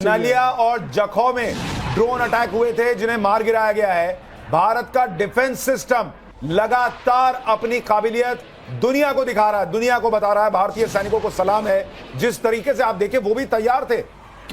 नलिया और जखौ में drone attack हुए थे जिन्हें मार गिराया गया है। भारत का डिफेंस सिस्टम लगातार अपनी काबिलियत दुनिया को दिखा रहा है, दुनिया को बता रहा है। भारतीय सैनिकों को सलाम है। जिस तरीके से आप देखिए, वो भी तैयार थे।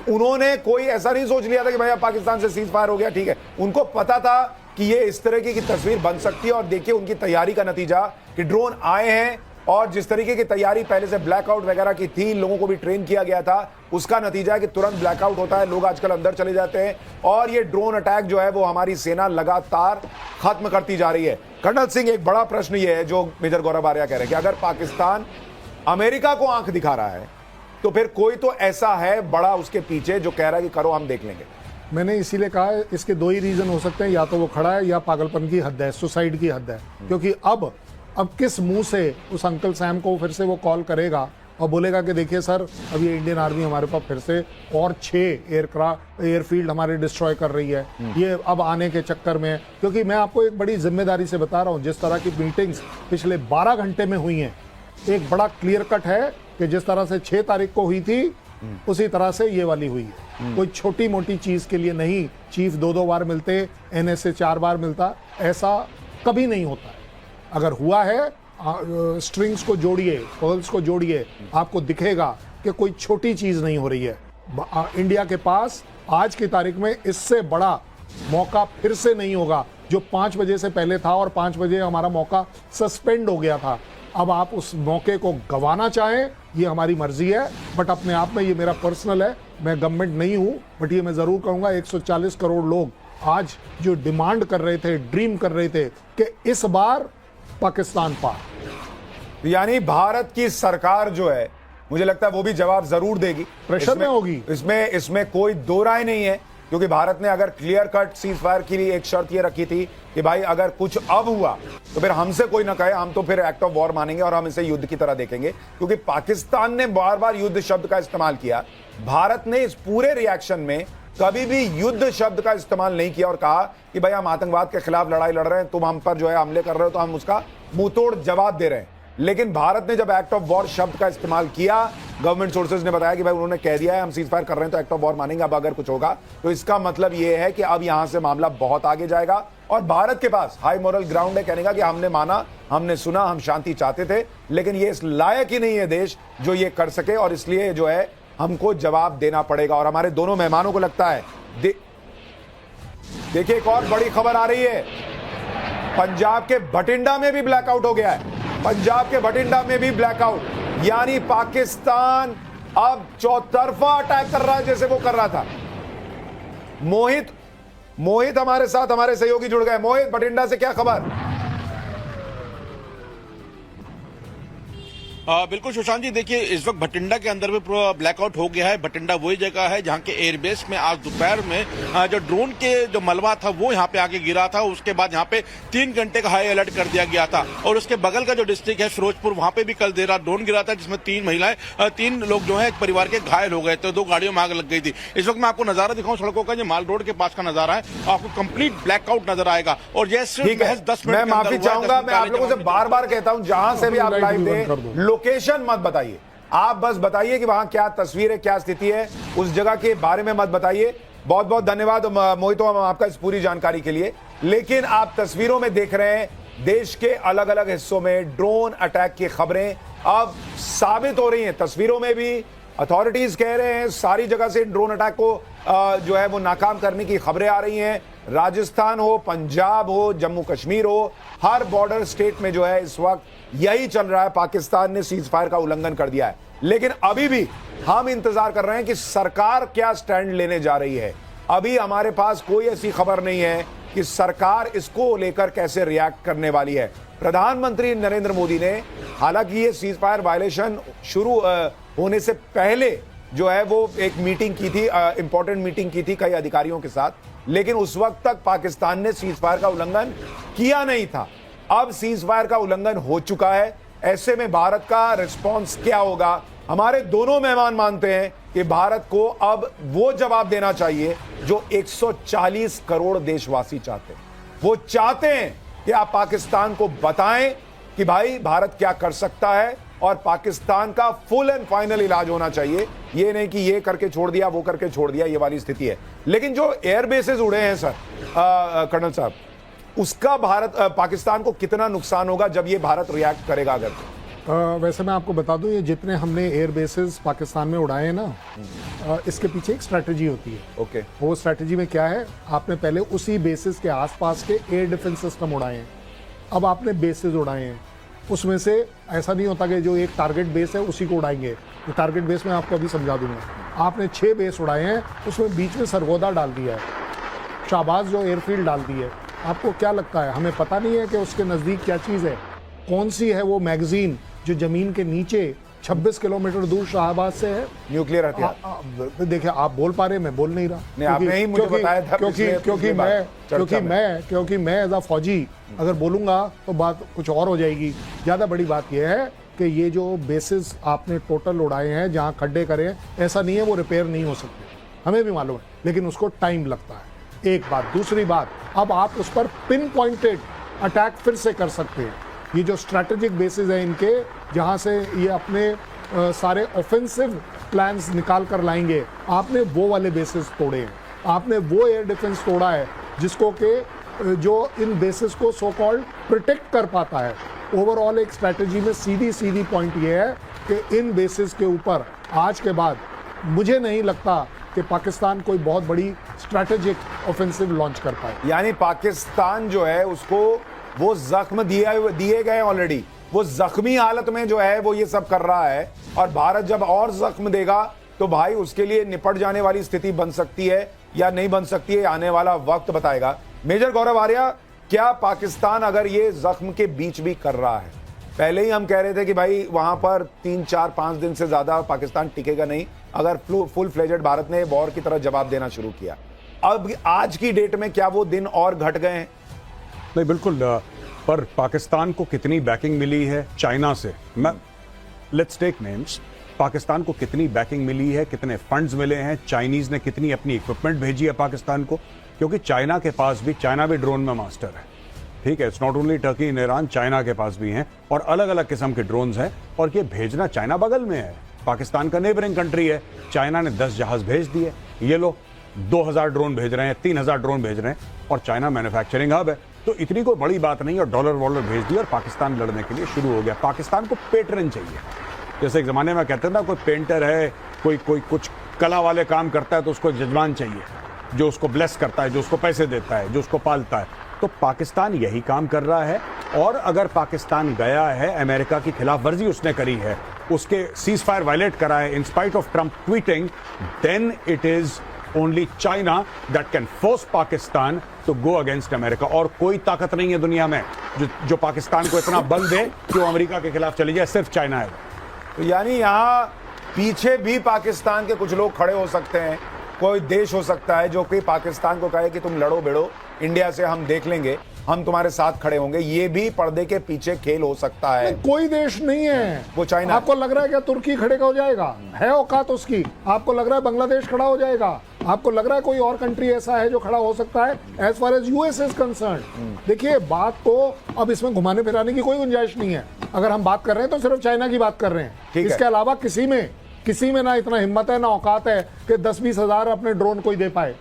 उन्होंने कोई ऐसा नहीं सोच लिया था कि भैया पाकिस्तान से सीज फायर हो गया, ठीक है। उनको पता था कि ये इस तरह की तस्वीर बन सकती है। और देखिए उनकी तैयारी का नतीजा कि ड्रोन आए हैं और जिस तरीके की तैयारी पहले से ब्लैकआउट वगैरह की थी, लोगों को भी ट्रेन किया गया था, उसका नतीजा है कि तुरंत ब्लैकआउट होता है, लोग आजकल अंदर चले जाते हैं। और ये ड्रोन अटैक जो है वो हमारी सेना लगातार खत्म करती जा रही है। कर्नल सिंह, एक बड़ा प्रश्न ये है जो मेजर गौरव आर्या कह रहे हैं कि अगर पाकिस्तान अमेरिका को आंख दिखा रहा है तो फिर कोई तो ऐसा है बड़ा उसके पीछे जो कह रहा है कि करो, हम देख लेंगे। मैंने इसीलिए कहा है, इसके दो ही रीजन हो सकते हैं, या तो वो खड़ा है या पागलपन की हद है, सुसाइड की हद है। क्योंकि अब किस मुंह से उस अंकल सैम को फिर से वो कॉल करेगा और बोलेगा कि देखिए सर, अब ये इंडियन आर्मी हमारे पास फिर से और 6 एयरफील्ड हमारे डिस्ट्रॉय कर रही है, ये अब आने के चक्कर में। क्योंकि मैं आपको एक बड़ी जिम्मेदारी से बता रहा हूँ, जिस तरह की मीटिंग्स पिछले 12 घंटे में हुई हैं, एक बड़ा क्लियर कट है कि जिस तरह से 6 तारीख को हुई थी उसी तरह से ये वाली हुई है। कोई छोटी मोटी चीज के लिए नहीं चीफ 2-2 बार मिलते, NSA 4 बार मिलता, ऐसा कभी नहीं होता है। अगर हुआ है, स्ट्रिंग्स को जोड़िए, पर्ल्स को जोड़िए, आपको दिखेगा कि कोई छोटी चीज नहीं हो रही है। इंडिया के पास आज की तारीख में इससे बड़ा मौका फिर से नहीं होगा। जो 5 बजे से पहले था और 5 बजे हमारा मौका सस्पेंड हो गया था, अब आप उस मौके को गंवाना चाहें, ये हमारी मर्जी है। बट अपने आप में ये मेरा पर्सनल है, मैं गवर्नमेंट नहीं हूं, बट ये मैं जरूर कहूंगा 140 करोड़ लोग आज जो डिमांड कर रहे थे, ड्रीम कर रहे थे कि इस बार पाकिस्तान पार, यानी भारत की सरकार जो है, मुझे लगता है वो भी जवाब जरूर देगी, प्रेशर में होगी। इसमें कोई दो राय नहीं है। क्योंकि भारत ने अगर क्लियर कट सीज फायर के लिए एक शर्त ये रखी थी कि भाई अगर कुछ अब हुआ तो फिर हमसे कोई ना कहे, हम तो फिर एक्ट ऑफ वॉर मानेंगे और हम इसे युद्ध की तरह देखेंगे। क्योंकि पाकिस्तान ने बार बार युद्ध शब्द का इस्तेमाल किया, भारत ने इस पूरे रिएक्शन में कभी भी युद्ध शब्द का इस्तेमाल नहीं किया और कहा कि भाई हम आतंकवाद के खिलाफ लड़ाई लड़ रहे हैं, तुम हम पर जो है हमले कर रहे हो तो हम उसका मुंहतोड़ जवाब दे रहे हैं। लेकिन भारत ने जब एक्ट ऑफ वॉर शब्द का इस्तेमाल किया, गवर्नमेंट सोर्सेज ने बताया कि भाई उन्होंने कह दिया है हम सीज फायर कर रहे हैं तो एक्ट ऑफ वॉर मानेंगे, अब अगर कुछ होगा तो इसका मतलब यह है कि अब यहां से मामला बहुत आगे जाएगा। और भारत के पास हाई मोरल ग्राउंड है कहने का कि हमने माना, हमने सुना, हम शांति चाहते थे, लेकिन ये इस लायक ही नहीं है देश जो ये कर सके, और इसलिए जो है हमको जवाब देना पड़ेगा। और हमारे दोनों मेहमानों को लगता है देखिए एक और बड़ी खबर आ रही है, पंजाब के भटिंडा में भी ब्लैकआउट हो गया है। पंजाब के भटिंडा में भी ब्लैकआउट, यानी पाकिस्तान अब चौतरफा अटैक कर रहा है जैसे वो कर रहा था। मोहित हमारे साथ, हमारे सहयोगी जुड़ गए। मोहित, भटिंडा से क्या खबर? बिल्कुल सुशांत जी, देखिए इस वक्त भटिंडा के अंदर भी पूरा ब्लैकआउट हो गया है। भटिंडा वही जगह है जहां के एयरबेस में आज दोपहर में जो ड्रोन के जो मलबा था वो यहां पे आके गिरा था। उसके बाद यहां पे 3 घंटे का हाई अलर्ट कर दिया गया था। और उसके बगल का जो डिस्ट्रिक्ट है फिरोजपुर, वहां पे भी कल देर रात ड्रोन गिरा था जिसमें 3 महिलाएं, 3 लोग जो है एक परिवार के घायल हो गए थे, 2 गाड़ियों में आग लग गई थी। इस वक्त मैं आपको नजारा दिखाऊं सड़कों का, जो माल रोड के पास का नजारा है, आपको कंप्लीट ब्लैकआउट नजर आएगा। और ये सिर्फ 10 मिनट, मैं माफी चाहूंगा, मैं आप लोगों से बार बार कहता हूं जहां से भी आप लाइव दें, लोकेशन मत बताइए, आप बस बताइए कि वहां क्या तस्वीर है, क्या स्थिति है, उस जगह के बारे में मत बताइए। बहुत बहुत धन्यवाद मोहित आपका इस पूरी जानकारी के लिए। लेकिन आप तस्वीरों में देख रहे हैं देश के अलग अलग हिस्सों में ड्रोन अटैक की खबरें अब साबित हो रही हैं। तस्वीरों में भी अथॉरिटीज कह रहे हैं सारी जगह से ड्रोन अटैक को जो है वो नाकाम करने की खबरें आ रही हैं। राजस्थान हो, पंजाब हो, जम्मू कश्मीर हो, हर बॉर्डर स्टेट में जो है इस वक्त यही चल रहा है। पाकिस्तान ने सीज फायर का उल्लंघन कर दिया है, लेकिन अभी भी हम इंतजार कर रहे हैं कि सरकार क्या स्टैंड लेने जा रही है। अभी हमारे पास कोई ऐसी खबर नहीं है कि सरकार इसको लेकर कैसे रिएक्ट करने वाली है। प्रधानमंत्री नरेंद्र मोदी ने हालांकि ये सीज फायर वायलेशन शुरू होने से पहले जो है वो एक मीटिंग की थी, इंपॉर्टेंट मीटिंग की थी कई अधिकारियों के साथ, लेकिन उस वक्त तक पाकिस्तान ने सीज फायर का उल्लंघन किया नहीं था। अब सीज फायर का उल्लंघन हो चुका है, ऐसे में भारत का रिस्पॉन्स क्या होगा? हमारे दोनों मेहमान मानते हैं कि भारत को अब वो जवाब देना चाहिए जो 140 करोड़ देशवासी चाहते हैं। वो चाहते हैं कि आप पाकिस्तान को बताएं कि भाई भारत क्या कर सकता है, और पाकिस्तान का फुल एंड फाइनल इलाज होना चाहिए। ये नहीं कि ये करके छोड़ दिया, वो करके छोड़ दिया, ये वाली स्थिति है। लेकिन जो एयर बेसेस उड़े हैं सर, कर्नल साहब, उसका पाकिस्तान को कितना नुकसान होगा जब ये भारत रिएक्ट करेगा? अगर वैसे मैं आपको बता दूं, ये जितने हमने एयर बेसेस पाकिस्तान में उड़ाए हैं ना, इसके पीछे एक स्ट्रैटेजी होती है। ओके, वो स्ट्रैटेजी में क्या है, आपने पहले उसी बेसिस के आसपास के एयर डिफेंस सिस्टम उड़ाए हैं। अब आपने बेसिस उड़ाए हैं, उसमें से ऐसा नहीं होता कि जो एक टारगेट बेस है उसी को उड़ाएंगे। ये टारगेट बेस में आपको अभी समझा दूंगा। आपने 6 बेस उड़ाए हैं, उसमें बीच में सरगोदा डाल दिया है, शाहबाज जो एयरफील्ड डाल दी है। आपको क्या लगता है, हमें पता नहीं है कि उसके नज़दीक क्या चीज़ है? कौन सी है वो मैगजीन जो ज़मीन के नीचे 26 किलोमीटर दूर शाहबाज से है? न्यूक्लियर हथियार। देखिए, आप बोल पा रहे, मैं बोल नहीं रहा। नहीं, आपने ही मुझे बताया था क्योंकि मैं एज अ फौजी अगर बोलूंगा तो बात कुछ और हो जाएगी। ज़्यादा बड़ी बात यह है कि ये जो बेसिस आपने टोटल उड़ाए हैं, जहाँ खड्डे करे हैं, ऐसा नहीं है वो रिपेयर नहीं हो सकते, हमें भी मालूम है, लेकिन उसको टाइम लगता है। एक बात। दूसरी बात, अब आप उस पर पिन पॉइंटेड अटैक फिर से कर सकते हैं। ये जो स्ट्रैटेजिक बेसिस है इनके, जहाँ से ये अपने सारे ऑफेंसिव प्लान्स निकाल कर लाएंगे, आपने वो वाले बेसिस तोड़े हैं। आपने वो एयर डिफेंस तोड़ा है जिसको कि जो इन बेसिस को सो कॉल्ड प्रोटेक्ट कर पाता है। ओवरऑल एक स्ट्रैटेजी में सीधी पॉइंट ये है कि इन बेसिस के ऊपर आज के बाद मुझे नहीं लगता कि पाकिस्तान कोई बहुत बड़ी स्ट्रैटेजिक ऑफेंसिव लॉन्च कर पाए। यानी पाकिस्तान जो है उसको वो जख्म दिए गए ऑलरेडी, वो जख्मी हालत में जो है वो ये सब कर रहा है, और भारत जब और जख्म देगा तो भाई उसके लिए निपट जाने वाली स्थिति बन सकती है या नहीं बन सकती है, आने वाला वक्त बताएगा। मेजर गौरव आर्या, क्या पाकिस्तान अगर ये जख्म के बीच भी कर रहा है, पहले ही हम कह रहे थे कि भाई वहां पर 3, 4, 5 दिन से ज्यादा पाकिस्तान टिकेगा नहीं अगर फुल फ्लेजेड भारत ने वॉर की तरह जवाब देना शुरू किया, अब आज की डेट में क्या वो दिन और घट गए हैं? नहीं, बिल्कुल। पर पाकिस्तान को कितनी बैकिंग मिली है चाइना से? Let's take names. पाकिस्तान को कितनी बैकिंग मिली है, कितने फंड्स मिले हैं, चाइनीज ने कितनी अपनी इक्विपमेंट भेजी है पाकिस्तान को? क्योंकि चाइना भी ड्रोन में मास्टर है, ठीक है। It's not only Turkey in Iran, China के पास भी हैं और अलग अलग किस्म के ड्रोन्स हैं। और ये भेजना, चाइना बगल में है, पाकिस्तान का नेबरिंग कंट्री है। चाइना ने 10 जहाज भेज दिए, ये लोग 2000 ड्रोन भेज रहे हैं, 3000 ड्रोन भेज रहे हैं, और चाइना मैन्युफैक्चरिंग हब है, तो इतनी कोई बड़ी बात नहीं। और डॉलर वॉलर भेज दिया और पाकिस्तान लड़ने के लिए शुरू हो गया। पाकिस्तान को पेटरन चाहिए, जैसे एक जमाने में कहते हैं ना, कोई पेंटर है, कोई कुछ कला वाले काम करता है तो उसको जजमान चाहिए, जो उसको ब्लेस करता है, जो उसको पैसे देता है, जो उसको पालता है। तो पाकिस्तान यही काम कर रहा है। और अगर पाकिस्तान गया है, अमेरिका की खिलाफ वर्जी उसने करी है, उसके सीज फायर वायलेट करा है in spite of Trump tweeting, then it is only China that can force Pakistan to go against America. और कोई ताकत नहीं है दुनिया में जो पाकिस्तान को इतना बल दे कि वो अमेरिका के खिलाफ चली जाए, सिर्फ चाइना है। तो यानी यहाँ पीछे भी पाकिस्तान के कुछ लोग खड़े हो सकते हैं, कोई देश हो सकता है जो कि पाकिस्तान को कहे कि तुम लड़ो बेड़ो, इंडिया से हम देख लेंगे, हम तुम्हारे साथ खड़े होंगे। ये भी पर्दे के पीछे खेल हो सकता है। कोई देश नहीं है, वो चाइना। आपको लग रहा है क्या तुर्की खड़े हो जाएगा? है औकात उसकी? आपको लग रहा है बांग्लादेश खड़ा हो जाएगा? आपको लग रहा है कोई और कंट्री ऐसा है जो खड़ा हो सकता है? As far as US is concern, देखिए बात को अब इसमें घुमाने फिराने की कोई गुंजाइश नहीं है। अगर हम बात कर रहे हैं तो सिर्फ चाइना की बात कर रहे हैं, इसके अलावा किसी में ना इतना हिम्मत है ना औकात है कि 10-20 हजार अपने ड्रोन कोई दे पाए।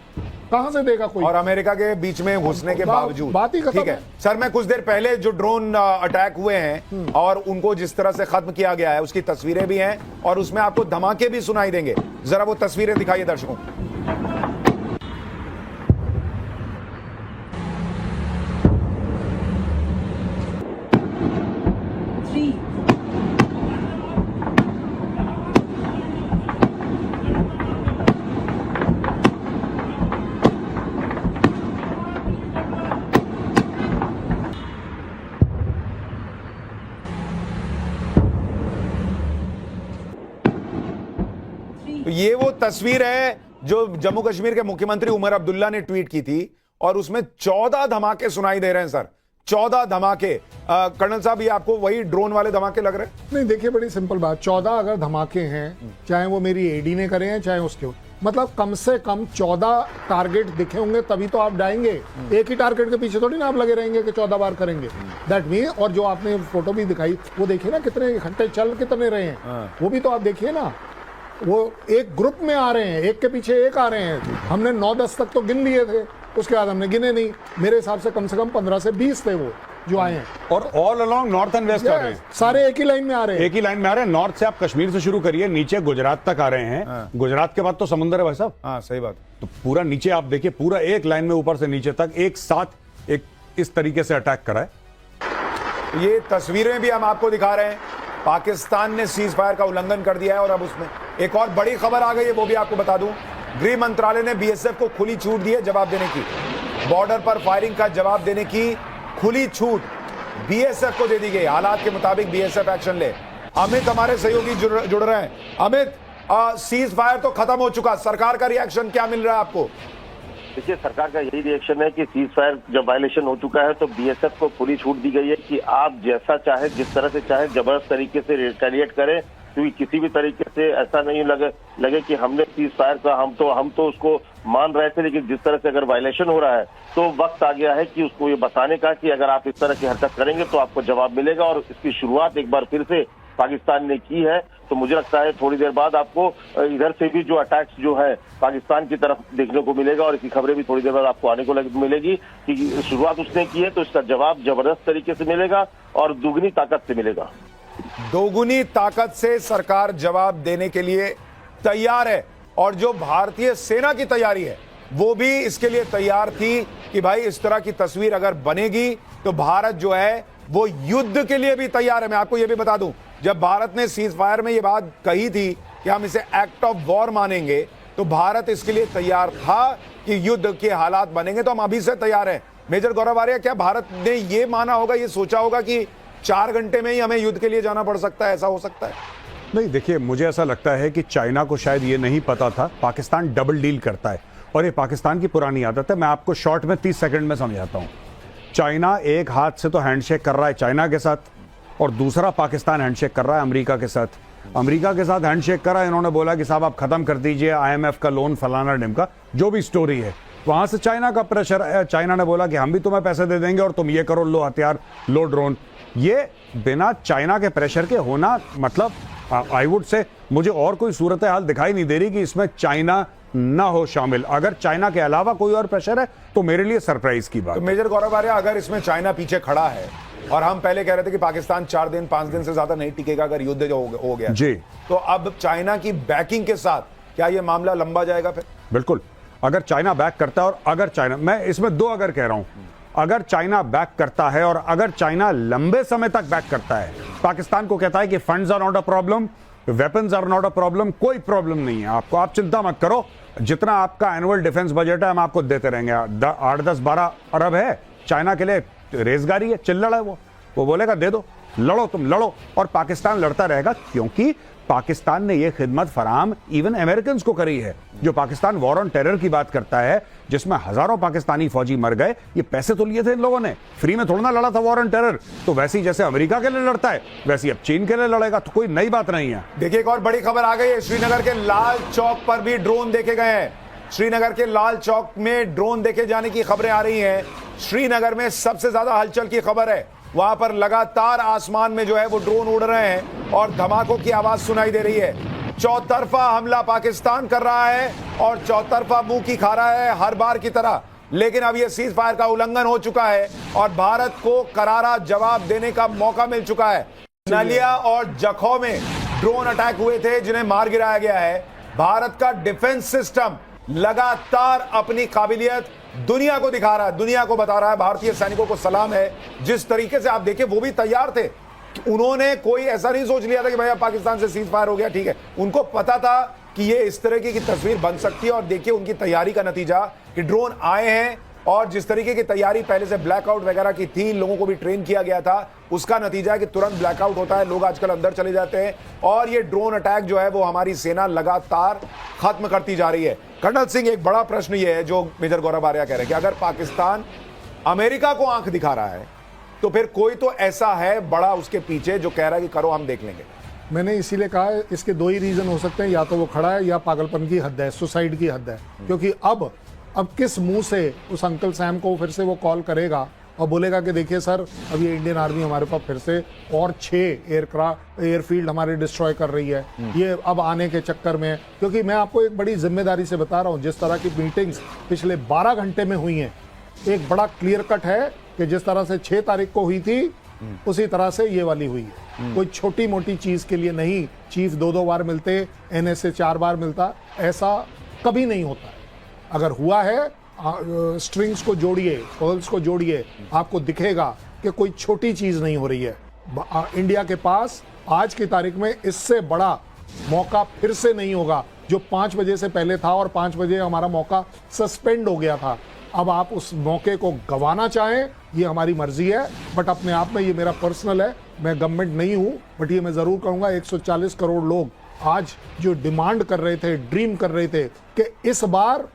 कहां से देगा कोई? और अमेरिका के बीच में घुसने के बावजूद बात ही खत्म। ठीक है सर, मैं कुछ देर पहले जो ड्रोन अटैक हुए हैं और उनको जिस तरह से खत्म किया गया है उसकी तस्वीरें भी हैं और उसमें आपको धमाके भी सुनाई देंगे। जरा वो तस्वीरें दिखाइए दर्शकों। तो ये वो तस्वीर है जो जम्मू कश्मीर के मुख्यमंत्री उमर अब्दुल्ला ने ट्वीट की थी और उसमें 14 धमाके सुनाई दे रहे हैं सर, 14 धमाके। कर्नल साहब, ये आपको वही ड्रोन वाले धमाके लग रहे हैं? नहीं, देखिए बड़ी सिंपल बात, 14 अगर धमाके हैं, चाहे वो मेरी एडी ने करे हैं चाहे उसके, मतलब कम से कम 14 टारगेट दिखे होंगे तभी तो आप डाएंगे। एक ही टारगेट के पीछे थोड़ी ना आप लगे रहेंगे कि 14 बार करेंगे। दैट मीन, और जो आपने फोटो भी दिखाई वो देखिए ना कितने घंटे चल कितने रहे हैं, वो भी तो आप देखिए ना। वो एक ग्रुप में आ रहे हैं, एक के पीछे एक आ रहे हैं। हमने 9-10 तक तो गिन लिए थे, उसके बाद हमने गिने नहीं। मेरे हिसाब से कम 15 से 20 थे वो जो आए हैं, और all along north and west आ रहे हैं, सारे एक ही लाइन में आ रहे हैं। एक ही लाइन में आ रहे हैं। नॉर्थ से आप कश्मीर से शुरू करिए, नीचे गुजरात तक आ रहे हैं, गुजरात के बाद तो समुद्र है भाई साहब। हाँ सही बात। तो पूरा नीचे आप देखिए, पूरा एक लाइन में ऊपर से नीचे तक एक साथ एक इस तरीके से अटैक करा है। ये तस्वीरें भी हम आपको दिखा रहे हैं। पाकिस्तान ने सीज फायर का उल्लंघन कर दिया है और अब उसमें एक और बड़ी खबर आ गई है, वो भी आपको बता दूं। गृह मंत्रालय ने बीएसएफ को खुली छूट दी है जवाब देने की। बॉर्डर पर फायरिंग का जवाब देने की खुली छूट बीएसएफ को दे दी गई। हालात के मुताबिक बीएसएफ एक्शन ले। अमित हमारे सहयोगी जुड़ रहे हैं। अमित, सीज फायर तो खत्म हो चुका, सरकार का रिएक्शन क्या मिल रहा है आपको? देखिए, सरकार का यही रिएक्शन है कि सीज फायर जब वायलेशन हो चुका है तो बीएसएफ को खुली छूट दी गई है कि आप जैसा चाहे, जिस तरह से चाहे, जबरदस्त तरीके से रिटेलिएट करें, क्योंकि किसी भी तरीके से ऐसा नहीं लगे कि हमने सीज फायर का हम तो उसको मान रहे थे, लेकिन जिस तरह से अगर वायलेशन हो रहा है तो वक्त आ गया है कि उसको ये बताने का कि अगर आप इस तरह की हरकत करेंगे तो आपको जवाब मिलेगा। और इसकी शुरुआत एक बार फिर से पाकिस्तान ने की है। तो मुझे लगता है थोड़ी देर बाद आपको इधर से भी जो अटैक्स जो है पाकिस्तान की तरफ देखने को मिलेगा, और इसकी खबरें भी थोड़ी देर बाद आपको आने को मिलेगी कि शुरुआत उसने की है तो इसका जवाब जबरदस्त तरीके से मिलेगा और दुगनी ताकत से मिलेगा। दोगुनी ताकत से सरकार जवाब देने के लिए तैयार है, और जो भारतीय सेना की तैयारी है वो भी इसके लिए तैयार थी कि भाई इस तरह की तस्वीर अगर बनेगी तो भारत जो है वो युद्ध के लिए भी तैयार है। मैं आपको यह भी बता दूं, जब भारत ने सीज फायर में ये बात कही थी कि हम इसे एक्ट ऑफ वॉर मानेंगे, तो भारत इसके लिए तैयार था कि युद्ध के हालात बनेंगे, तो हम अभी से तैयार हैं। मेजर गौरव आर्या, क्या भारत ने ये माना होगा, ये सोचा होगा कि 4 घंटे में ही हमें युद्ध के लिए जाना पड़ सकता है, ऐसा हो सकता है? नहीं, देखिए, मुझे ऐसा लगता है कि चाइना को शायद ये नहीं पता था। पाकिस्तान डबल डील करता है और ये पाकिस्तान की पुरानी आदत है। मैं आपको शॉर्ट में 30 सेकंड में समझाता हूं। चाइना एक हाथ से तो हैंडशेक कर रहा है चाइना के साथ, और दूसरा पाकिस्तान हैंडशेक कर रहा है अमेरिका के साथ। अमेरिका के साथ हैंडशेक करा, इन्होंने बोला कि साहब आप खत्म कर दीजिए IMF का लोन, फलाना ढिमका, जो भी स्टोरी है। वहां से चाइना का प्रेशर है, चाइना ने बोला कि हम भी तुम्हें पैसे दे देंगे और तुम ये करो, लो हथियार, लो ड्रोन। ये बिना चाइना के प्रेशर के होना, मतलब आई वुड से मुझे और कोई सूरत हाल दिखाई नहीं दे रही कि इसमें चाइना ना हो शामिल। अगर चाइना के अलावा कोई और प्रेशर है तो मेरे लिए सरप्राइज की बात। तो मेजर गौरव आर्या, अगर इसमें चाइना पीछे खड़ा है, और हम पहले कह रहे थे कि पाकिस्तान 4 दिन 5 दिन से ज्यादा नहीं टिकेगा अगर युद्ध जो हो गया जी, तो अब चाइना की बैकिंग के साथ क्या यह मामला लंबा जाएगा फिर? बिल्कुल। अगर चाइना बैक करता है, और अगर चाइना, मैं इसमें 2 अगर कह रहा हूं, अगर चाइना बैक करता है और अगर चाइना लंबे समय तक बैक करता है, पाकिस्तान को कहता है कि funds are not a problem, weapons are not a problem, कोई प्रॉब्लम नहीं है आपको, आप चिंता मत करो, जितना आपका एनुअल डिफेंस बजट है हम आपको देते रहेंगे। 8, 10, 12 अरब है चाइना के लिए, रेजगारी है, चिल्लड़ है, वो बोलेगा दे दो, लड़ो, तुम लड़ो, और पाकिस्तान लड़ता रहेगा, क्योंकि पाकिस्तान ने यह खिदमत फराहम इवन अमेरिकन को करी है। जो पाकिस्तान वॉर ऑन टेरर की बात करता है, जिसमें हजारों पाकिस्तानी फौजी मर गए, ये पैसे तो लिए थे इन लोगों ने, फ्री में थोड़ा ना लड़ा था वॉर ऑन टेरर। तो वैसे ही जैसे अमेरिका के लिए लड़ता है, वैसे ही अब चीन के लिए लड़ेगा, तो कोई नई बात नहीं है। देखिए, एक और बड़ी खबर आ गई है, श्रीनगर के लाल चौक पर भी ड्रोन देखे गए हैं। श्रीनगर के लाल चौक में ड्रोन देखे जाने की खबरें आ रही हैं। श्रीनगर में सबसे ज्यादा हलचल की खबर है, वहां पर लगातार आसमान में जो है वो ड्रोन उड़ रहे हैं और धमाकों की आवाज सुनाई दे रही है। चौतरफा हमला पाकिस्तान कर रहा है और चौतरफा मुंह की खा रहा है हर बार की तरह, लेकिन अब यह सीज फायर का उल्लंघन हो चुका है और भारत को करारा जवाब देने का मौका मिल चुका है। नलिया और जखौ में ड्रोन अटैक हुए थे जिन्हें मार गिराया गया है। भारत का डिफेंस सिस्टम लगातार अपनी काबिलियत दुनिया को दिखा रहा है, दुनिया को बता रहा है। भारतीय सैनिकों को सलाम है, जिस तरीके से आप देखिए वो भी तैयार थे। उन्होंने कोई ऐसा नहीं सोच लिया था कि भैया पाकिस्तान से सीज फायर हो गया, ठीक है। उनको पता था कि ये इस तरह की तस्वीर बन सकती है, और देखिए उनकी तैयारी का नतीजा कि ड्रोन आए हैं, और जिस तरीके की तैयारी पहले से ब्लैकआउट वगैरह की थी, लोगों को भी ट्रेन किया गया था, उसका नतीजा है कि तुरंत ब्लैकआउट होता है, लोग आजकल अंदर चले जाते हैं, और ये ड्रोन अटैक जो है वो हमारी सेना लगातार खत्म करती जा रही है। कर्नल सिंह, एक बड़ा प्रश्न ये है जो मेजर गौरव आर्या कह रहे हैं कि अगर पाकिस्तान अमेरिका को आंख दिखा रहा है तो फिर कोई तो ऐसा है बड़ा उसके पीछे जो कह रहा है कि करो, हम देख लेंगे। मैंने इसीलिए कहा इसके दो ही रीजन हो सकते हैं, या तो वो खड़ा है या पागलपन की हद है, सुसाइड की हद है। क्योंकि अब किस मुंह से उस अंकल सैम को फिर से वो कॉल करेगा और बोलेगा कि देखिए सर, अब ये इंडियन आर्मी हमारे पास फिर से और 6 एयरफील्ड हमारे डिस्ट्रॉय कर रही है, ये अब आने के चक्कर में। क्योंकि मैं आपको एक बड़ी जिम्मेदारी से बता रहा हूँ, जिस तरह की मीटिंग्स पिछले 12 घंटे में हुई हैं, एक बड़ा क्लियर कट है कि जिस तरह से 6 तारीख को हुई थी उसी तरह से ये वाली हुई है। कोई छोटी मोटी चीज के लिए नहीं, चीफ 2-2 बार मिलते, NSA 4 बार मिलता, ऐसा कभी नहीं होता है। अगर हुआ है, स्ट्रिंग्स को जोड़िए, पर्ल्स को जोड़िए, आपको दिखेगा कि कोई छोटी चीज नहीं हो रही है। इंडिया के पास आज की तारीख में इससे बड़ा मौका फिर से नहीं होगा, जो 5 बजे से पहले था और 5 बजे हमारा मौका सस्पेंड हो गया था। अब आप उस मौके को गंवाना चाहें, ये हमारी मर्जी है, बट अपने आप में ये मेरा पर्सनल है, मैं गवर्नमेंट नहीं हूं, बट ये मैं जरूर कहूंगा 140 करोड़ लोग आज जो डिमांड कर रहे थे, ड्रीम कर रहे थे कि इस बार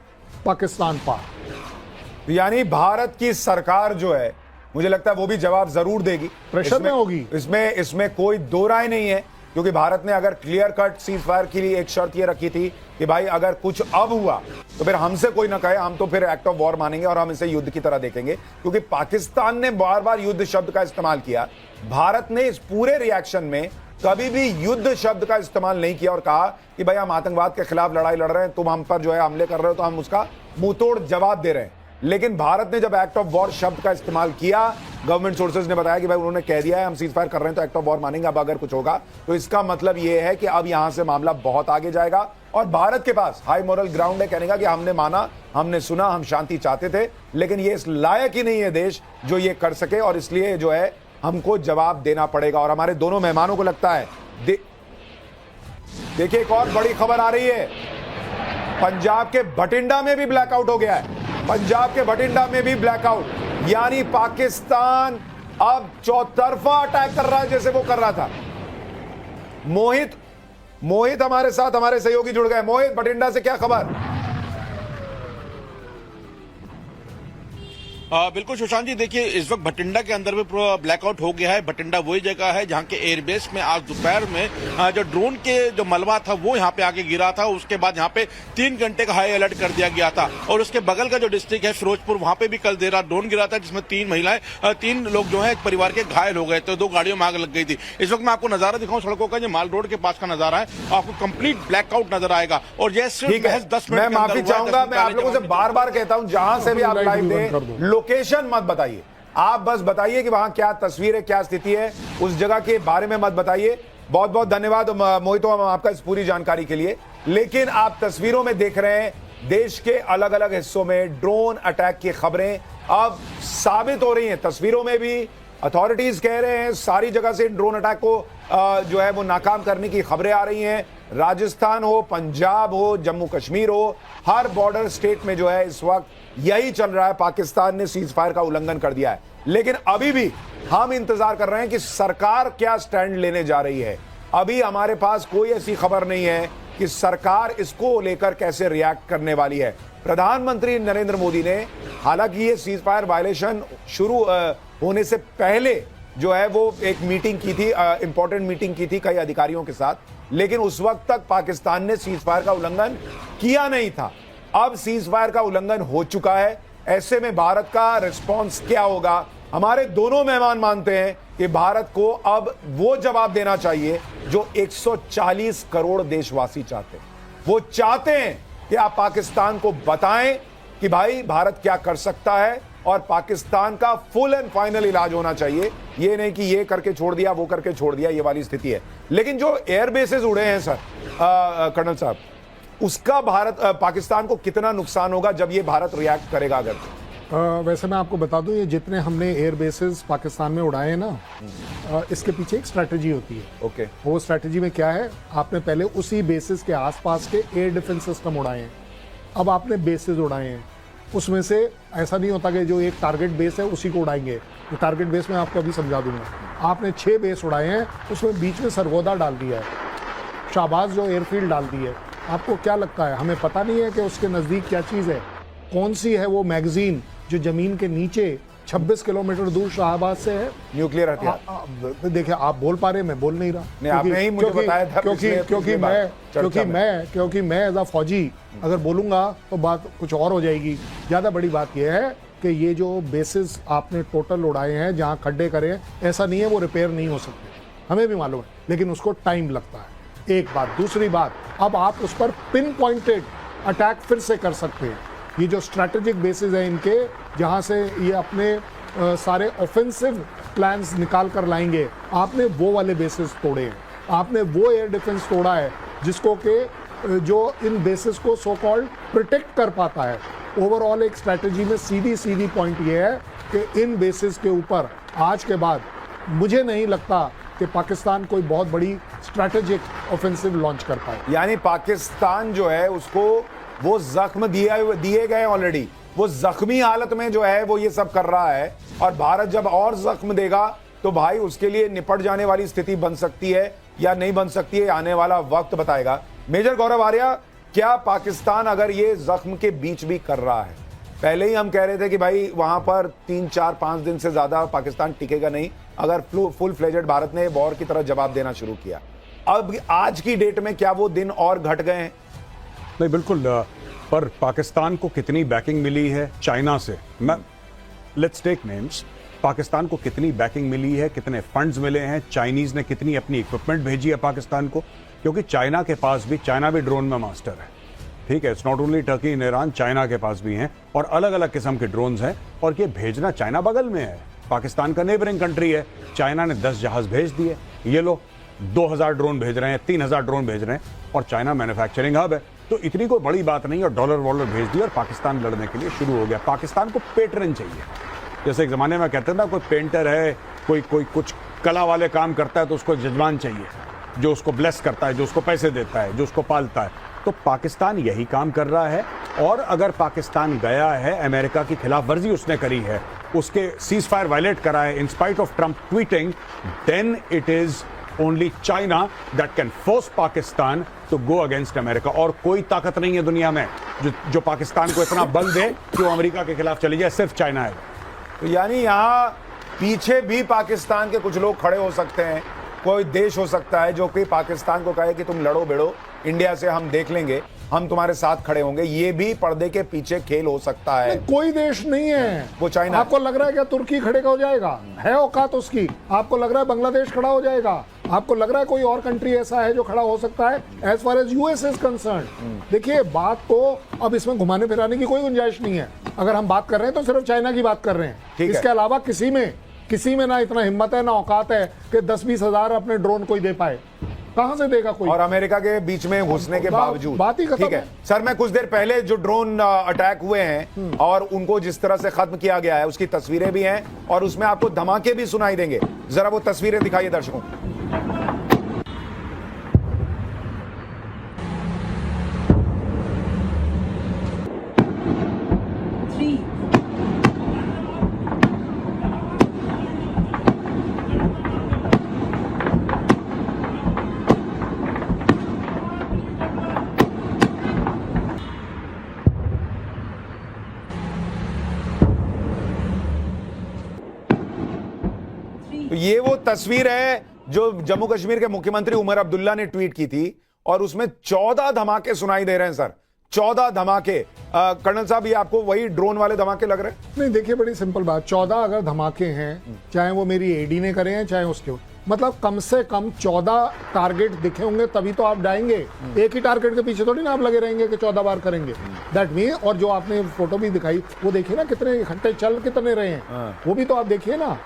पाकिस्तान पार। यानी भारत की सरकार जो है, मुझे लगता है वो भी जवाब जरूर देगी, प्रेशर में होगी। इसमें कोई दो राय नहीं है, क्योंकि भारत ने अगर क्लियर कट सीज फायर के लिए एक शर्त ये रखी थी कि भाई अगर कुछ अब हुआ तो फिर हमसे कोई ना कहे, हम तो फिर एक्ट ऑफ वॉर मानेंगे और हम इसे युद्ध की तरह देखेंगे। क्योंकि पाकिस्तान ने बार बार युद्ध शब्द का इस्तेमाल किया, भारत ने इस पूरे रिएक्शन में कभी भी युद्ध शब्द का इस्तेमाल नहीं किया और कहा कि भाई हम आतंकवाद के खिलाफ लड़ाई लड़ रहे हैं, तुम हम पर जो है हमले कर रहे हो तो हम उसका मुंहतोड़ जवाब दे रहे हैं। लेकिन भारत ने जब एक्ट ऑफ वॉर शब्द का इस्तेमाल किया, गवर्नमेंट सोर्सेज ने बताया कि भाई उन्होंने कह दिया है हम सीज फायर कर रहे हैं तो एक्ट ऑफ वॉर मानेंगे, अब अगर कुछ होगा तो इसका मतलब यह है कि अब यहां से मामला बहुत आगे जाएगा और भारत के पास हाई मोरल ग्राउंड है कहने का कि हमने माना, हमने सुना, हम शांति चाहते थे, लेकिन ये इस लायक ही नहीं है देश जो ये कर सके और इसलिए जो है हमको जवाब देना पड़ेगा। और हमारे दोनों मेहमानों को लगता है देखिए एक और बड़ी खबर आ रही है, पंजाब के भटिंडा में भी ब्लैकआउट हो गया है, पंजाब के भटिंडा में भी ब्लैकआउट, यानी पाकिस्तान अब चौतरफा अटैक कर रहा है जैसे वो कर रहा था। मोहित हमारे साथ, हमारे सहयोगी जुड़ गए। मोहित, भटिंडा से क्या खबर? बिल्कुल सुशांत जी, देखिए इस वक्त भटिंडा के अंदर भी पूरा ब्लैकआउट हो गया है। भटिंडा वही जगह है जहां के एयरबेस में आज दोपहर में जो ड्रोन के जो मलबा था वो यहां पे आके गिरा था, उसके बाद यहां पे 3 घंटे का हाई अलर्ट कर दिया गया था। और उसके बगल का जो डिस्ट्रिक्ट है फिरोजपुर, वहां पे भी कल देर रात ड्रोन गिरा था जिसमें 3 महिलाएं, 3 लोग जो है एक परिवार के घायल हो गए, तो 2 गाड़ियों में आग लग गई थी। इस वक्त मैं आपको नजारा दिखाऊं सड़कों का, जो माल रोड के पास का नजारा है, आपको कंप्लीट ब्लैकआउट नजर आएगा। और यह सिर्फ महज 10 मिनट मैं माफी चाहूंगा, मैं आप लोगों से बार बार कहता हूं जहां से भी आप लाइव दें, लोकेशन मत बताइए, आप बस बताइए कि वहां क्या तस्वीर है, क्या स्थिति है, उस जगह के बारे में मत बताइए। बहुत बहुत धन्यवाद मोहित आपका इस पूरी जानकारी के लिए। लेकिन आप तस्वीरों में देख रहे हैं देश के अलग अलग हिस्सों में ड्रोन अटैक की खबरें अब साबित हो रही हैं। तस्वीरों में भी अथॉरिटीज कह रहे हैं सारी जगह से ड्रोन अटैक को जो है वो नाकाम करने की खबरें आ रही हैं। राजस्थान हो, पंजाब हो, जम्मू कश्मीर हो, हर बॉर्डर स्टेट में जो है इस वक्त यही चल रहा है, पाकिस्तान ने सीज फायर का उल्लंघन कर दिया है। लेकिन अभी भी हम इंतजार कर रहे हैं कि सरकार क्या स्टैंड लेने जा रही है। अभी हमारे पास कोई ऐसी खबर नहीं है कि सरकार इसको लेकर कैसे रिएक्ट करने वाली है। प्रधानमंत्री नरेंद्र मोदी ने हालांकि ये सीज फायर वायलेशन शुरू होने से पहले जो है वो एक मीटिंग की थी, इंपॉर्टेंट मीटिंग की थी कई अधिकारियों के साथ, लेकिन उस वक्त तक पाकिस्तान ने सीज फायर का उल्लंघन किया नहीं था। अब सीज फायर का उल्लंघन हो चुका है, ऐसे में भारत का रिस्पॉन्स क्या होगा? हमारे दोनों मेहमान मानते हैं कि भारत को अब वो जवाब देना चाहिए जो 140 करोड़ देशवासी चाहते हैं। वो चाहते हैं कि आप पाकिस्तान को बताएं कि भाई भारत क्या कर सकता है और पाकिस्तान का फुल एंड फाइनल इलाज होना चाहिए। ये नहीं कि ये करके छोड़ दिया, वो करके छोड़ दिया, ये वाली स्थिति है। लेकिन जो एयर बेसेस उड़े हैं सर, कर्नल साहब, उसका भारत पाकिस्तान को कितना नुकसान होगा जब ये भारत रिएक्ट करेगा? अगर वैसे मैं आपको बता दूं, ये जितने हमने एयर बेसेस पाकिस्तान में उड़ाए हैं ना, इसके पीछे एक स्ट्रैटेजी होती है। ओके, वो स्ट्रैटेजी में क्या है, आपने पहले उसी बेसिस के आसपास के एयर डिफेंस सिस्टम उड़ाए हैं, अब आपने बेसिस उड़ाए हैं, उसमें से ऐसा नहीं होता कि जो एक टारगेट बेस है उसी को उड़ाएंगे। तो टारगेट बेस में आपको अभी समझा दूंगा। आपने 6 बेस उड़ाए हैं, उसमें बीच में सरगोदा डाल दिया है, शाहबाज जो एयरफील्ड डाल दी है। आपको क्या लगता है, हमें पता नहीं है कि उसके नज़दीक क्या चीज़ है, कौन सी है वो मैगजीन जो ज़मीन के नीचे 26 किलोमीटर दूर शाहबाद से है। न्यूक्लियर हथियार। देखिए, आप बोल पा रहे, मैं बोल नहीं रहा। नहीं, आपने ही मुझे बताया था क्योंकि मैं एज अ फौजी अगर बोलूंगा तो बात कुछ और हो जाएगी। ज्यादा बड़ी बात यह है कि ये जो बेसिस आपने टोटल उड़ाए हैं, जहां खड्डे करे हैं, ऐसा नहीं है वो रिपेयर नहीं हो सकते, हमें भी मालूम है, लेकिन उसको टाइम लगता है। एक बात। दूसरी बात, अब आप उस पर पिन पॉइंटेड अटैक फिर से कर सकते हैं। ये जो स्ट्रैटेजिक बेसिस है इनके, जहां से ये अपने सारे ऑफेंसिव प्लान्स निकाल कर लाएंगे, आपने वो वाले बेसिस तोड़े हैं। आपने वो एयर डिफेंस तोड़ा है जिसको कि जो इन बेसिस को सो कॉल्ड प्रोटेक्ट कर पाता है। ओवरऑल एक स्ट्रैटेजी में सीधी पॉइंट ये है कि इन बेसिस के ऊपर आज के बाद मुझे नहीं लगता कि पाकिस्तान कोई बहुत बड़ी स्ट्रैटेजिक ऑफेंसिव लॉन्च कर पाए। यानी पाकिस्तान जो है उसको वो जख्म दिए गए ऑलरेडी, वो जख्मी हालत में जो है वो ये सब कर रहा है, और भारत जब और जख्म देगा तो भाई उसके लिए निपट जाने वाली स्थिति बन सकती है या नहीं बन सकती है, आने वाला वक्त बताएगा। मेजर गौरव आर्या, क्या पाकिस्तान अगर ये जख्म के बीच भी कर रहा है, पहले ही हम कह रहे थे कि भाई वहां पर 3, 4, 5 दिन से ज्यादा पाकिस्तान टिकेगा नहीं अगर फुल फ्लेजेड भारत ने वॉर की तरह जवाब देना शुरू किया, अब आज की डेट में क्या वो दिन और घट गए हैं? नहीं, बिल्कुल। पर पाकिस्तान को कितनी बैकिंग मिली है चाइना से, लेट्स टेक नेम्स। पाकिस्तान को कितनी बैकिंग मिली है, कितने फंड्स मिले हैं, चाइनीज ने कितनी अपनी इक्विपमेंट भेजी है पाकिस्तान को, क्योंकि चाइना भी ड्रोन में मास्टर है। ठीक है, it's not only Turkey in Iran, China के पास भी हैं और अलग अलग किस्म के ड्रोन्स हैं, और ये भेजना, चाइना बगल में है, पाकिस्तान का नेबरिंग कंट्री है। चाइना ने 10 जहाज भेज दिए, ये लोग 2000 ड्रोन भेज रहे हैं, 3000 ड्रोन भेज रहे हैं, और चाइना मैन्युफैक्चरिंग हब है, तो इतनी कोई बड़ी बात नहीं है। और डॉलर भेज दिए और पाकिस्तान लड़ने के लिए शुरू हो गया। पाकिस्तान को पेटरन चाहिए, जैसे एक जमाने में कहते हैं ना, कोई पेंटर है, कोई कुछ कला वाले काम करता है तो उसको जजमान चाहिए, जो उसको ब्लेस करता है, जो उसको पैसे देता है, जो उसको पालता है। तो पाकिस्तान यही काम कर रहा है। और अगर पाकिस्तान गया है, अमेरिका की खिलाफ वर्जी उसने करी है, उसके सीज फायर वायलेट करा है in spite of Trump tweeting, then it is only China that can force Pakistan to go against America. और कोई ताकत नहीं है दुनिया में जो पाकिस्तान को इतना बल दे कि वो अमेरिका के खिलाफ चली जाए, सिर्फ चाइना है। तो यानी यहां पीछे भी पाकिस्तान के कुछ लोग खड़े हो सकते हैं, कोई देश हो सकता है जो कि पाकिस्तान को कहे कि तुम लड़ो बेड़ो, इंडिया से हम देख लेंगे, हम तुम्हारे साथ खड़े होंगे। ये भी पर्दे के पीछे खेल हो सकता है। कोई देश नहीं है, वो चाइना। आपको लग रहा है क्या तुर्की खड़े हो जाएगा? है औकात उसकी? आपको लग रहा है बांग्लादेश खड़ा हो जाएगा? आपको लग रहा है कोई और कंट्री ऐसा है जो खड़ा हो सकता है? As far as US is concern, देखिए बात को अब इसमें घुमाने फिराने की कोई गुंजाइश नहीं है। अगर हम बात कर रहे हैं तो सिर्फ चाइना की बात कर रहे हैं, इसके अलावा किसी में ना इतना हिम्मत है ना औकात है कि 10-20 हजार अपने ड्रोन कोई दे पाए। कहां से देगा कोई? और अमेरिका के बीच में घुसने के बावजूद बात ही खत्म। ठीक है सर, मैं कुछ देर पहले जो ड्रोन अटैक हुए हैं और उनको जिस तरह से खत्म किया गया है उसकी तस्वीरें भी हैं, और उसमें आपको धमाके भी सुनाई देंगे। जरा वो तस्वीरें दिखाइए दर्शकों। तो ये वो तस्वीर है जो जम्मू कश्मीर के मुख्यमंत्री उमर अब्दुल्ला ने ट्वीट की थी, और उसमें 14 धमाके सुनाई दे रहे हैं सर, 14 धमाके। कर्नल साहब, ये आपको वही ड्रोन वाले धमाके लग रहे हैं? नहीं, देखिए बड़ी सिंपल बात, 14 अगर धमाके हैं, चाहे वो मेरी एडी ने करे हैं चाहे उसके, मतलब कम से कम 14 टारगेट दिखे होंगे, तभी तो आप डाएंगे। एक ही टारगेट के पीछे थोड़ी ना आप लगे रहेंगे कि 14 बार करेंगे, दैट मीन। और जो आपने फोटो भी दिखाई वो देखिए ना, कितने घंटे चल कितने रहे हैं, वो भी तो आप देखिए ना।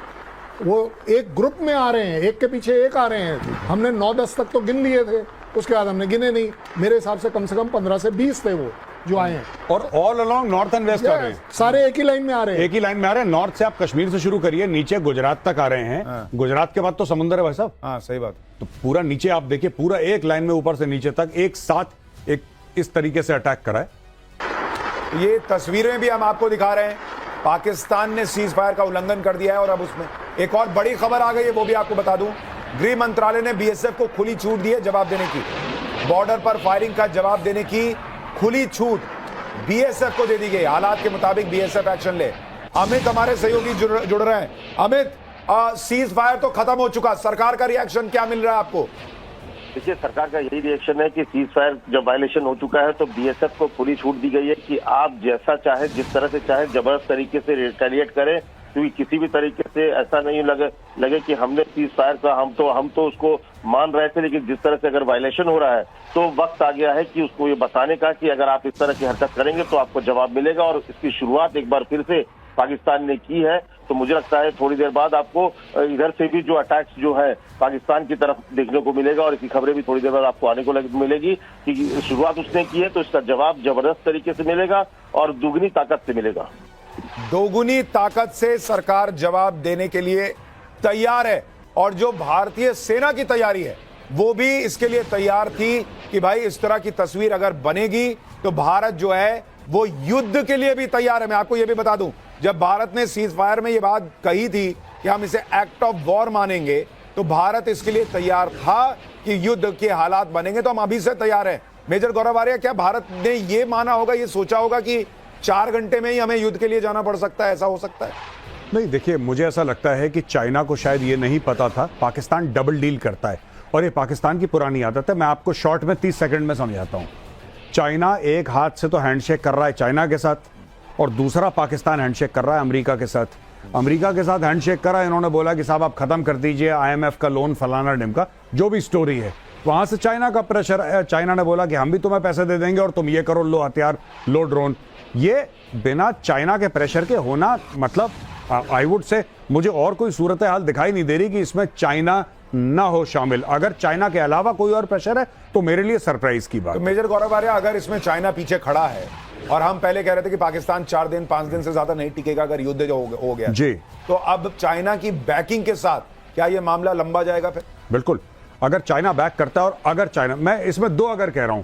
वो एक ग्रुप में आ रहे हैं, एक के पीछे एक आ रहे हैं। हमने 9-10 तक तो गिन लिए थे, उसके बाद हमने गिने नहीं। मेरे हिसाब से कम 15 से 20 थे वो जो आए हैं, और all along north and west आ रहे हैं, सारे एक ही लाइन में आ रहे हैं। एक ही लाइन में आ रहे हैं। नॉर्थ से आप कश्मीर से शुरू करिए, नीचे गुजरात तक आ रहे हैं, गुजरात के बाद तो समुद्र है भाई साहब। हाँ, सही बात। तो पूरा नीचे आप देखिए, पूरा एक लाइन में ऊपर से नीचे तक एक साथ एक इस तरीके से अटैक करा है। ये तस्वीरें भी हम आपको दिखा रहे हैं। पाकिस्तान ने सीज फायर का उल्लंघन कर दिया है, और अब उसमें एक और बड़ी खबर आ गई है, वो भी आपको बता दूं। गृह मंत्रालय ने बीएसएफ को खुली छूट दी है जवाब देने की, बॉर्डर पर फायरिंग का जवाब देने की खुली छूट बीएसएफ को दे दी गई। हालात के मुताबिक बीएसएफ एक्शन ले। अमित हमारे सहयोगी जुड़ रहे हैं। अमित, सीज फायर तो खत्म हो चुका, सरकार का रिएक्शन क्या मिल रहा है आपको? देखिए, सरकार का यही रिएक्शन है कि सीज फायर जब वायलेशन हो चुका है तो बीएसएफ को खुली छूट दी गई है कि आप जैसा चाहे, जिस तरह से चाहे, जबरदस्त तरीके से रिटेलिएट करें, क्योंकि किसी भी तरीके से ऐसा नहीं लगे कि हमने सीज फायर का हम तो उसको मान रहे थे, लेकिन जिस तरह से अगर वायलेशन हो रहा है तो वक्त आ गया है कि उसको ये बताने का कि अगर आप इस तरह की हरकत करेंगे तो आपको जवाब मिलेगा। और इसकी शुरुआत एक बार फिर से पाकिस्तान ने की है, तो मुझे लगता है थोड़ी देर बाद आपको इधर से भी जो अटैक्स जो है पाकिस्तान की तरफ देखने को मिलेगा और इसकी खबरें भी थोड़ी देर बाद आपको आने को मिलेगी कि शुरुआत उसने की है तो इसका जवाब जबरदस्त तरीके से मिलेगा और दुगनी ताकत से मिलेगा। दोगुनी ताकत से सरकार जवाब देने के लिए तैयार है और जो भारतीय सेना की तैयारी है वो भी इसके लिए तैयार थी कि भाई इस तरह की तस्वीर अगर बनेगी तो भारत जो है वो युद्ध के लिए भी तैयार है। मैं आपको यह भी बता दूं, जब भारत ने सीज फायर में यह बात कही थी कि हम इसे एक्ट ऑफ वॉर मानेंगे तो भारत इसके लिए तैयार था कि युद्ध के हालात बनेंगे, तो हम अभी से तैयार हैं। मेजर गौरव आर्या, क्या भारत ने यह माना होगा, यह सोचा होगा कि 4 घंटे में ही हमें युद्ध के लिए जाना पड़ सकता है, ऐसा हो सकता है? नहीं, देखिए, मुझे ऐसा लगता है कि चाइना को शायद ये नहीं पता था पाकिस्तान डबल डील करता है और ये पाकिस्तान की पुरानी आदत है। मैं आपको शॉर्ट में 30 सेकंड में समझाता हूं। चाइना एक हाथ से तो हैंडशेक कर रहा है चाइना के साथ और दूसरा पाकिस्तान हैंडशेक कर रहा है अमेरिका के साथ। अमेरिका के साथ हैंडशेक करा, इन्होंने बोला कि साहब आप खत्म कर दीजिए IMF का लोन, फलाना ढिमका, जो भी स्टोरी है। वहां से चाइना का प्रेशर है, चाइना ने बोला कि हम भी तुम्हें पैसे दे देंगे और तुम ये करो, लो हथियार, लो ड्रोन। ये बिना चाइना के प्रेशर के होना, मतलब आई वुड से मुझे और कोई सूरत हाल दिखाई नहीं दे रही कि इसमें चाइना ना हो शामिल। अगर चाइना के अलावा कोई और प्रेशर है तो मेरे लिए सरप्राइज की बात। तो मेजर गौरव आर्या, अगर इसमें चाइना पीछे खड़ा है और हम पहले कह रहे थे कि पाकिस्तान 4 दिन 5 दिन से ज्यादा नहीं टिकेगा अगर युद्ध जो हो गया जी, तो अब चाइना की बैकिंग के साथ क्या यह मामला लंबा जाएगा फिर? बिल्कुल, अगर चाइना बैक करता है और अगर चाइना, मैं इसमें 2 अगर कह रहा हूं,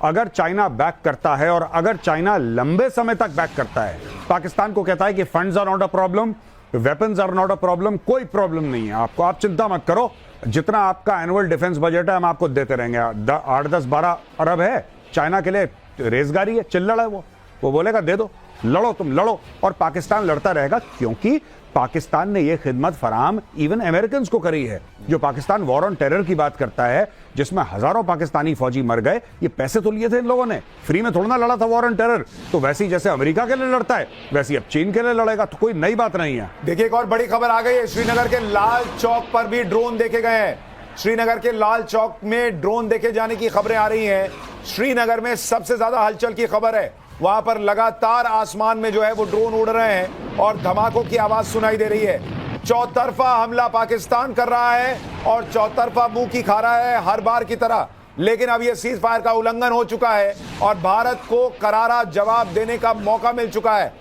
अगर चाइना बैक करता है और अगर चाइना लंबे समय तक बैक करता है, पाकिस्तान को कहता है कि funds are not a problem, weapons are not a problem, कोई प्रॉब्लम नहीं है आपको, आप चिंता मत करो, जितना आपका एनुअल डिफेंस बजट है हम आपको देते रहेंगे। 8, 10, 12 अरब है चाइना के लिए, रेजगारी है, चिल्लड़ है, वो बोलेगा दे दो, लड़ो, तुम लड़ो, और पाकिस्तान लड़ता रहेगा, क्योंकि पाकिस्तान ने यह खिदमत फराहम इवन अमेरिकन को करी है। जो पाकिस्तान वॉर ऑन टेरर की बात करता है, जिसमें हजारों पाकिस्तानी फौजी मर गए, ये पैसे तो लिए थे इन लोगों ने, फ्री में थोड़ा ना लड़ा था वॉर ऑन टेरर। तो वैसे ही जैसे अमेरिका के लिए लड़ता है वैसे ही अब चीन के लिए लड़ेगा, तो कोई नई बात नहीं है। देखिए, एक और बड़ी खबर आ गई है, श्रीनगर के लाल चौक पर भी ड्रोन देखे गए हैं। श्रीनगर के लाल चौक में ड्रोन देखे जाने की खबरें आ रही हैं। श्रीनगर में सबसे ज्यादा हलचल की खबर है, वहां पर लगातार आसमान में जो है वो ड्रोन उड़ रहे हैं और धमाकों की आवाज सुनाई दे रही है। चौतरफा हमला पाकिस्तान कर रहा है और चौतरफा मुंह की खा रहा है हर बार की तरह, लेकिन अब यह सीज फायर का उल्लंघन हो चुका है और भारत को करारा जवाब देने का मौका मिल चुका है।